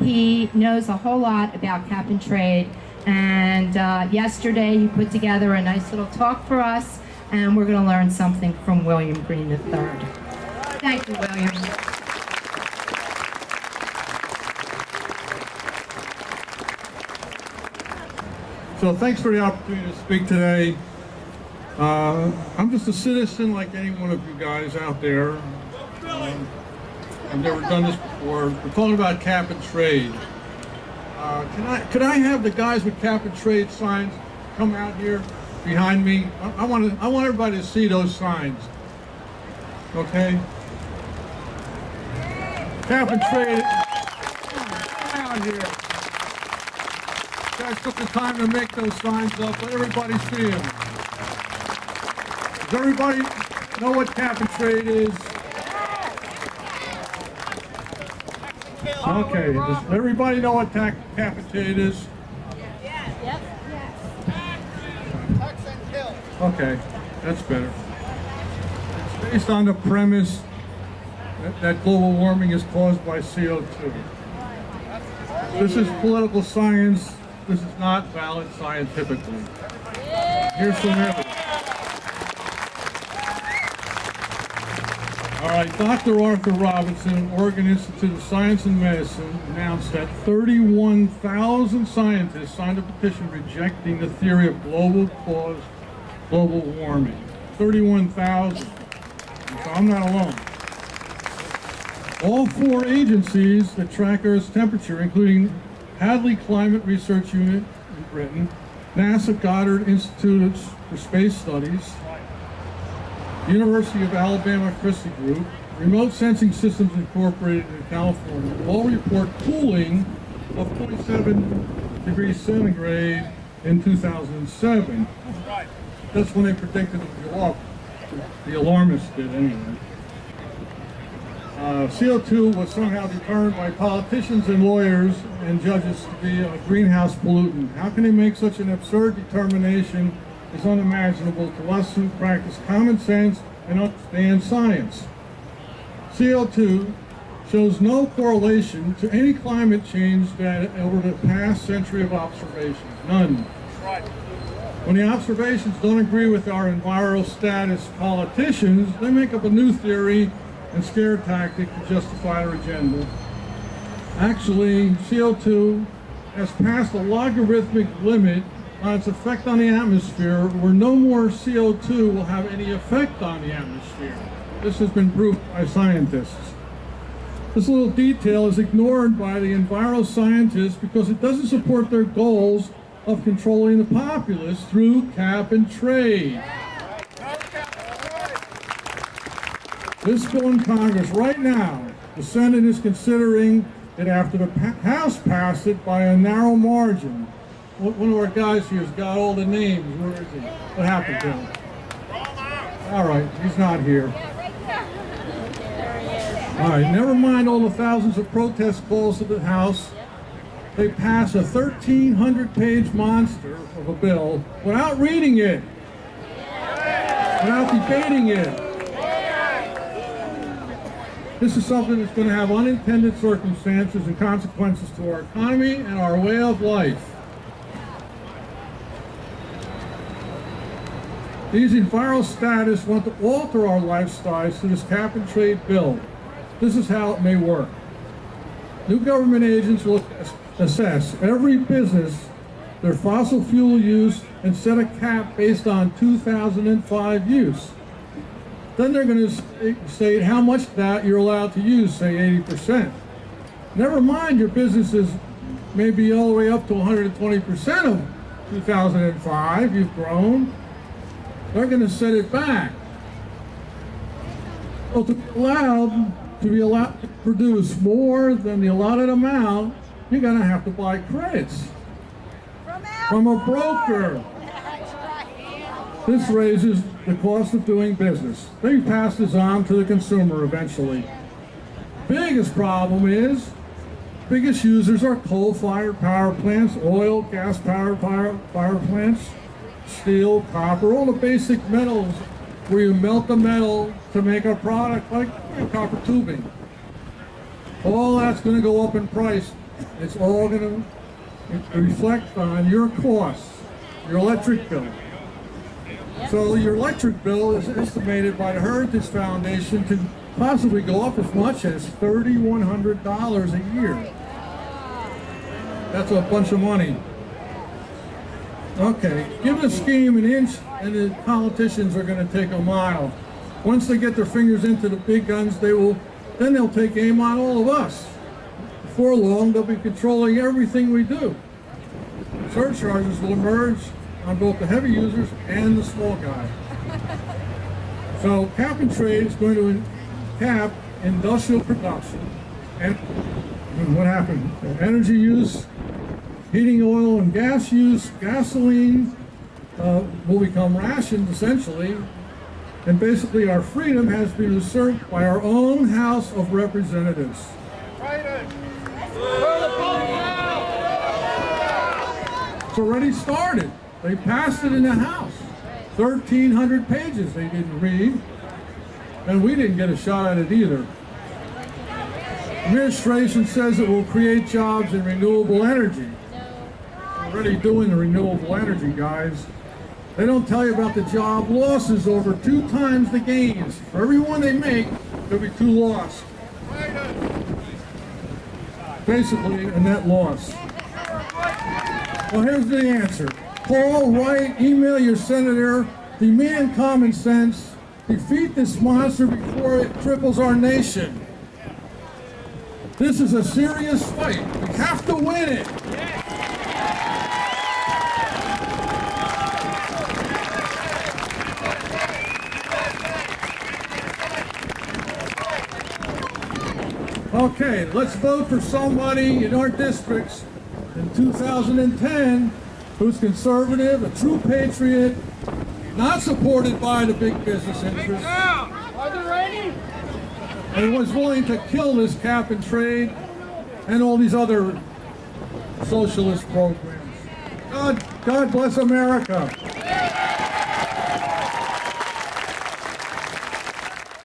He knows a whole lot about cap and trade, and yesterday he put together a nice little talk for us, and we're going to learn something from William Green III. Thank you, William. So thanks for the opportunity to speak today. I'm just a citizen like any one of you guys out there. I've never done this before. We're talking about cap and trade. Could I have the guys with cap and trade signs come out here behind me? I want everybody to see those signs. Okay? Cap and trade. Come out here. You guys took the time to make those signs up. Let everybody see them. Does everybody know what cap and trade is? Okay. Does everybody know what cap and trade is? Yes. Okay, that's better. It's based on the premise that global warming is caused by CO2. This is political science. This is not valid scientifically. Here's some evidence. All right, Dr. Arthur Robinson, Oregon Institute of Science and Medicine, announced that 31,000 scientists signed a petition rejecting the theory of global warming. 31,000. So I'm not alone. All 4 agencies that track Earth's temperature, including Hadley Climate Research Unit in Britain, NASA Goddard Institute for Space Studies, University of Alabama Christie Group, Remote Sensing Systems Incorporated in California, all report cooling of 0.7 degrees centigrade in 2007. That's when they predicted it would go up. The alarmists did anyway. CO2 was somehow determined by politicians and lawyers and judges to be a greenhouse pollutant. How can they make such an absurd determination? Is unimaginable to us who practice common sense and understand science. CO2 shows no correlation to any climate change data over the past century of observations. None. When the observations don't agree with our enviro status politicians, they make up a new theory and scare tactic to justify their agenda. Actually, CO2 has passed a logarithmic limit on its effect on the atmosphere, where no more CO2 will have any effect on the atmosphere. This has been proved by scientists. This little detail is ignored by the enviro scientists because it doesn't support their goals of controlling the populace through cap and trade. This bill in Congress right now, the Senate is considering it after the House passed it by a narrow margin. One of our guys here has got all the names. Where is he? What happened to him? All right, he's not here. All right, never mind all the thousands of protest calls to the House. They pass a 1,300-page monster of a bill without reading it, without debating it. This is something that's going to have unintended circumstances and consequences to our economy and our way of life. These enviro statists want to alter our lifestyles to this cap and trade bill. This is how it may work. New government agents will assess every business, their fossil fuel use, and set a cap based on 2005 use. Then they're going to state how much of that you're allowed to use, say 80%. Never mind your businesses may be all the way up to 120% of 2005, you've grown. They're going to set it back. Well, to be allowed to produce more than the allotted amount, you're going to have to buy credits from a broker. This raises the cost of doing business. They pass this on to the consumer eventually. Biggest problem is, biggest users are coal-fired power plants, oil, gas-powered power plants, steel, copper, all the basic metals where you melt the metal to make a product like copper tubing. All that's going to go up in price it's all going to reflect on your costs, your electric bill. So your electric bill is estimated by the Heritage Foundation to possibly go up as much as $3,100 a year. That's a bunch of money. Okay, give the scheme an inch and the politicians are going to take a mile. Once they get their fingers into the big guns, then they'll take aim on all of us. Before long, they'll be controlling everything we do. Surcharges will emerge on both the heavy users and the small guy. So cap and trade is going to cap industrial production. And what happened? Energy use, heating oil and gas use, gasoline will become rationed essentially. And basically our freedom has been usurped by our own House of Representatives. It's already started. They passed it in the House. 1,300 pages they didn't read. And we didn't get a shot at it either. Administration says it will create jobs in renewable energy. We're already doing the renewable energy, guys. They don't tell you about the job losses over 2 times the gains. For every one they make, there'll be 2 lost. Basically, a net loss. Well, here's the answer. Call, write, email your senator, demand common sense, defeat this monster before it cripples our nation. This is a serious fight. We have to win it. Okay, let's vote for somebody in our districts in 2010 who's conservative, a true patriot, not supported by the big business interests, and was willing to kill this cap and trade and all these other socialist programs. God bless America.